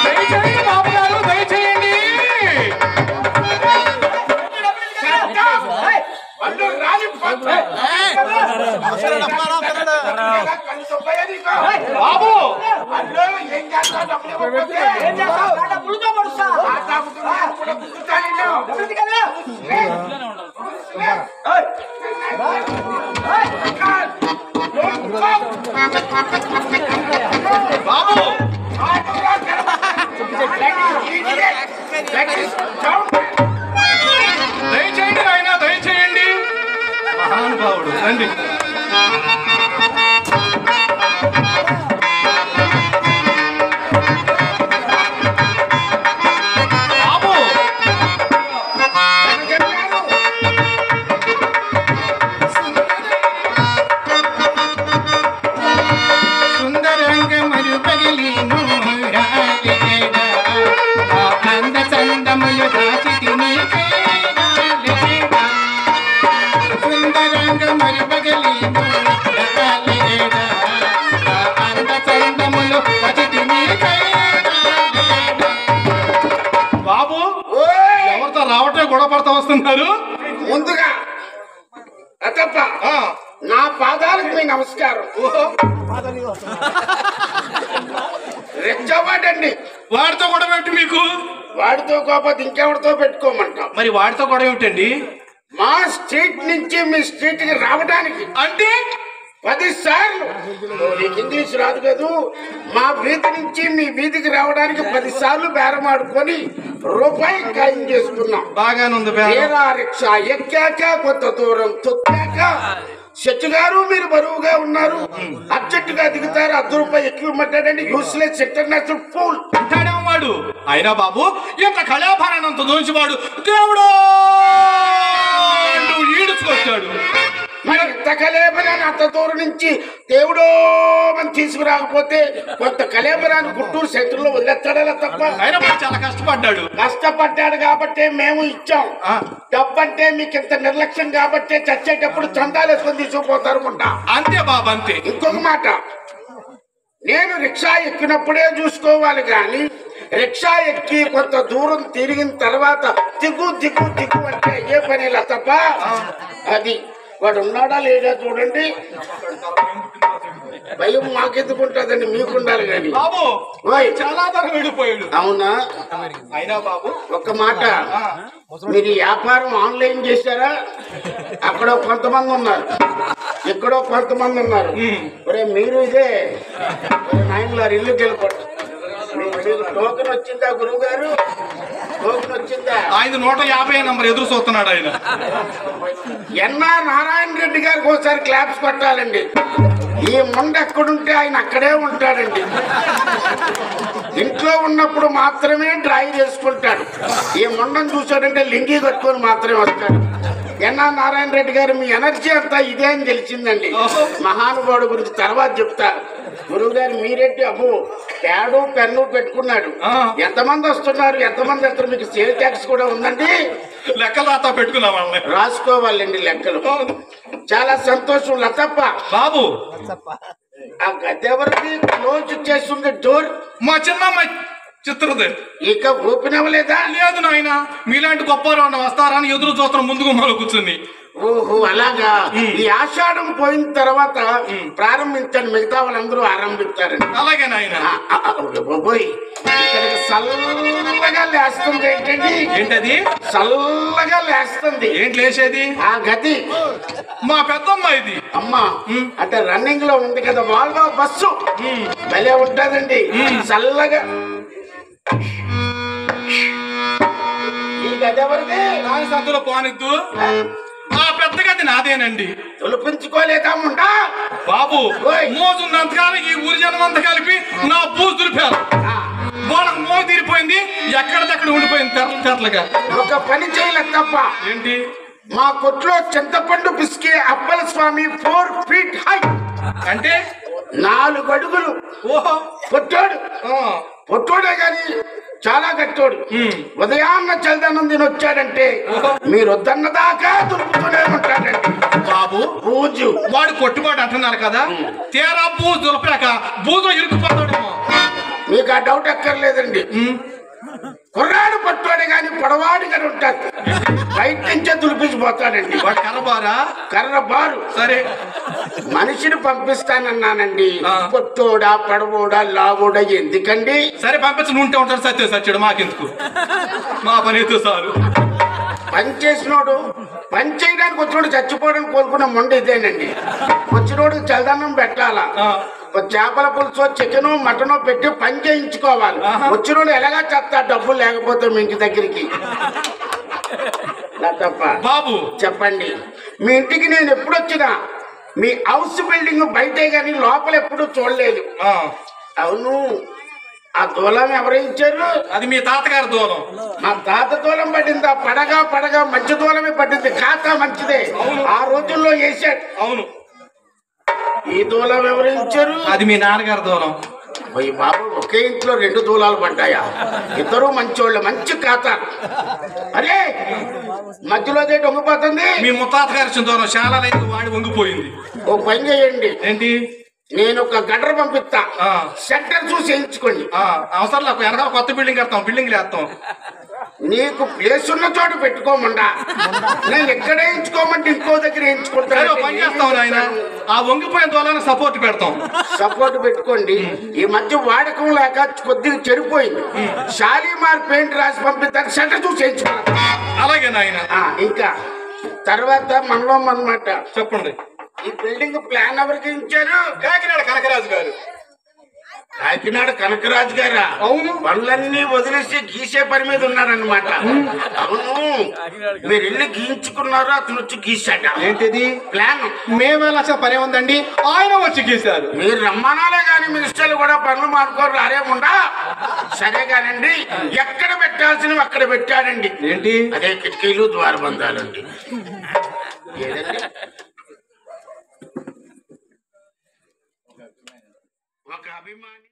దయచేయండి బాబు గారు, దయచేయండి. బాబు బాబు దయచేయండి ఆయన, దయచేయండి. మహానుభావుడు రండి. బాబు సుందరంగ మరియు పగిలి అంద చందములు దాచి తిని సుందరంగ మరియు పగిలి అంద చందములు దాచి తిని. బాబు ఎవరితో రావటం గొడవ పడతా వస్తున్నారు? ముందుగా అతప్ప నా పాదాలకు మీ నమస్కారం. రెచ్చవాడండి. వాడితో గొడవ ఏమిటి మీకు? వాడితో కాకపోతే ఇంకెవరితో పెట్టుకోమంటాం. మరి వాడితో గొడవ ఏమిటండి? మా స్ట్రీట్ నుంచి మీ స్ట్రీట్ కి రావడానికి అంటే 10 సార్లు, నీకు ఇంగ్లీష్ రాదు కదూ, మా వీధి నుంచి మీ వీధికి రావడానికి 10 సార్లు బేరం ఆడుకొని రూపాయి ఖాయం చేసుకున్నాం. బాగానే ఉంది. తీరా రిక్షా ఎక్కాక కొంత దూరం తొక్కాక శెట్టి గారు మీరు బరువుగా ఉన్నారు, అర్జెంటుగా దిగుతారు, 10 రూపాయలు ఎక్కువ మాట్లాడండి, యూస్లెస్ ఇంటర్నేషనల్ ఫూల్ అంటాడేమో వాడు. అయినా బాబు ఇంత కళాభారానంత దోంచి వాడు దేవుడు అంటూ ఈడుచుకొచ్చాడు. మరి ఇంత కలేబరాన్ని అంత దూరం నుంచి దేవుడో అని తీసుకురాకపోతే కొంత కలేబరాన్ని గుంటూరు సెంటర్లో వదిలేస్తాడా తప్ప. ఆయన చాలా కష్టపడ్డాడు. కష్టపడ్డాడు కాబట్టే మేము ఇచ్చాం. డబ్బంటే మీకు ఇంత నిర్లక్ష్యం కాబట్టే చచ్చేటప్పుడు చందాలు వేసుకొని తీసుకుపోతారు. అంతే బాబు, అంతే. ఇంకొక మాట, నేను రిక్షా ఎక్కినప్పుడే చూసుకోవాలి కానీ రిక్షా ఎక్కి కొంత దూరం తిరిగిన తర్వాత దిగు దిగు దిగు అంటే ఏ పని తప్ప. అది వాడు ఉన్నాడా లేదా చూడండి. భయం మాకెందుకుంటుందండి, మీకుండాలి కానీ. బాబు చాలా దూరం వెళ్ళిపోయాడు. అవునా? అయినా బాబు ఒక్క మాట, మీరు వ్యాపారం ఆన్లైన్ చేశారా? అక్కడో కొంతమంది ఉన్నారు, ఇక్కడో కొంతమంది ఉన్నారు. మీరు ఇదే నాయనలారు ఇల్లుకి వెళ్ళిపోతారు. టోకెన్ వచ్చిందా గురువు గారు? టోకెన్ వచ్చిందా? ఆయన 150 నంబర్ ఎదురు చూస్తున్నాడు ఆయన. ఎన్ఆర్ నారాయణ రెడ్డి గారికి ఒకసారి క్లాప్స్ కొట్టాలండి. ఈ ముండ ఎక్కడుంటే ఆయన అక్కడే ఉంటాడండి. ఇంట్లో ఉన్నప్పుడు మాత్రమే డ్రై చేసుకుంటాడు. ఈ ముండను చూసాడంటే లింగి కట్టుకొని మాత్రమే వస్తాడు. ఎన్ఆర్ నారాయణ రెడ్డి గారు మీ ఎనర్జీ అంతా ఇదే అని తెలిసిందండి. మహానుభావుడు గురించి తర్వాత చెప్తా. గురువు గారు మీరేంటి అబ్బు ప్యాడు పెన్ను పెట్టుకున్నాడు. ఎంతమంది వస్తున్నారు, ఎంతమంది వెళ్తారు? మీకు సేల్ ట్యాక్స్ కూడా ఉందండి. లెక్కలు రాతా పెట్టుకున్నా వాళ్ళని రాసుకోవాలండి లెక్కలు. చాలా సంతోషం. లతప్ప బాబు ఆ గద్దె ఎవరిది క్లోజ్ చేస్తుంది డోర్? మా చిన్నమ్మ చిత్రది. ఇక ఓపెన్ అవ్వలేదా? లేదు నాయన, మీలాంటి గొప్ప వస్తారని ఎదురు చూస్తున్న ముందు గుమ్మలో కూర్చుంది. ఓహో అలాగా. ఈ ఆషాఢం పోయిన తర్వాత ప్రారంభించండి, మిగతా వాళ్ళందరూ ఆరంభిస్తారండి. అలాగే నాయన. పోయి ఇక్కడికి చల్లగా లేస్తుంది. ఏంటండి? ఏంటది? చల్లగా లేస్తుంది. ఏంటి లేచేది? ఆ గది మా పెద్దమ్మ ఇది. అమ్మా అంటే రన్నింగ్ లో ఉంది కదా వాల్వో బస్సు, భలే ఉంటుందండి చల్లగా. ఈ గది ఎవరిది? నాని సందులో పోనిద్దు. ఆ పెద్ద గది నాదేనండి. తొలిపించుకోలేదా ముండా? బాబు మోజున్నంతకాలం ఈ ఊరి జనం అంతా కలిపి నా బూజు దులిపారు. వాళ్ళకి మోజు తీరిపోయింది, ఎక్కడిదక్కడ ఉండిపోయింది తెరలుగా. ఒక పని చేయలేదు తప్ప. ఏంటి? మా కొట్లో చింతపండు పిసికే అప్పల స్వామి 4 feet హై అంటే 4 అడుగులు. ఓహో పొట్టోడు. పొట్టోడే గాని చాలా గట్టోడు. ఉదయాన్న చల్దనం తిని వచ్చాడంటే మీరు వద్దన్న దాకా దులుపుతూనే ఉంటాడండి. బాబు బూజు వాడు కొట్టుబాటు అంటున్నారు కదా, తీరా బూజు దులపాక బూజు ఇరుక్కుపోతాడేమో. మీకు ఆ డౌట్ అక్కర్లేదండి. కుర్రాడు పట్టువాడే కానీ పొడవాడు గారు ఉంటారు, బయట నుంచే తులిపించిపోతాడండి. వాడు కర్రబారా? కర్ర బారు. సరే, మనిషిని పంపిస్తానన్నానండి. పొట్టోడా పొడవోడా లావోడా ఎందుకండి? సరే పంపించు, నువ్వు ఉంటే ఉంటాడు. సత్య సత్యుడు మాకెందుకు, మా పని అయితే చాలు. పని చేసినోడు పని చేయడానికి వచ్చినోడు చచ్చిపోవడానికి కోరుకున్న మొండ ఇదేనండి. వచ్చినోడికి చల్దన్నం పెట్టాలా, చేపల పులుసో చికెను మటనో పెట్టి పని చేయించుకోవాలి. వచ్చినోడు ఎలాగా చేస్తా డబ్బులు లేకపోతే మీ ఇంటి దగ్గరికి. తప్ప బాబు చెప్పండి, మీ ఇంటికి నేను ఎప్పుడు వచ్చినా మీ హౌస్ బిల్డింగ్ బయటే గాని లోపల ఎప్పుడు చూడలేదు. అవును, ఆ దూలం ఎవరు ఇచ్చారు? అది మీ తాతగారి దూలం. మా తాత దూలం పట్టిందా? పడగా మంచి దూలమే పట్టింది. ఖాతా మంచిదే, ఆ రోజుల్లో వేసాడు. అవును. ఈ దూలం ఎవరు ఇచ్చారు? అది మీ నాన్నగారి దూలం. పోయి బాబు, ఒకే ఇంట్లో 2 దూలాలు పడ్డాయా? ఇద్దరు మంచోళ్ళు, మంచి ఖాతా. అరే మధ్యలో వంగిపోతుంది. మీ ముత్తాత గారి దూరం చాలా లైన్ వాడి వంగిపోయింది. ఓ పని చేయండి, ఏంటి? నేను ఒక గడ్డర్ పంపిస్తా, సెంటర్ చూసి వేయించుకోండి. అవసరం లేదు, వెనక కొత్త బిల్డింగ్ కడతాం, బిల్డింగ్ వేస్తాం. నీకు ప్లేస్ ఉన్న చోట పెట్టుకోమండా, నేను ఎక్కడ వేయించుకోమంటే ఇంకో దగ్గర వేయించుకుంటాను. పని చేస్తాం ఆయన, ఆ వంగిపోయిన దూలాన్ని సపోర్ట్ పెడతాం. సపోర్ట్ పెట్టుకోండి. ఈ మధ్య వాడకం లేక కొద్దిగా చెడిపోయింది. షాలీమార్ పెయింట్ రాసి పంపిస్తాను, సెంటర్ చూసి వేయించుకోండి. అలాగే నాయన. ఇంకా తర్వాత మనలో అన్నమాట. చెప్పండి, ఈ బిల్డింగ్ ప్లాన్ ఎవరికి ఇచ్చారు? కాకినాడ కనకరాజు గారు. కాకినాడ కనకరాజు గారా? అవును. పనులన్నీ వదిలేసి గీసే పని మీద ఉన్నారనమాట. అవును, మీరు ఇల్లు గీయించుకున్నారు, అతను వచ్చి గీసాట. ఏంటిది ప్లాన్? మేమే లక్ష పని ఉందండి, ఆయన వచ్చి గీశారు. మీరు రమ్మనాలే గాని మినిస్టర్లు కూడా పనులు మానుకోరు, రారేముండా. సరే కానండి, ఎక్కడ పెట్టాల్సినవి అక్కడ పెట్టాడండి. ఏంటి? అదే కిటికీలు ద్వారబంధాలండి. ఏదండి? ఒక అభిమాని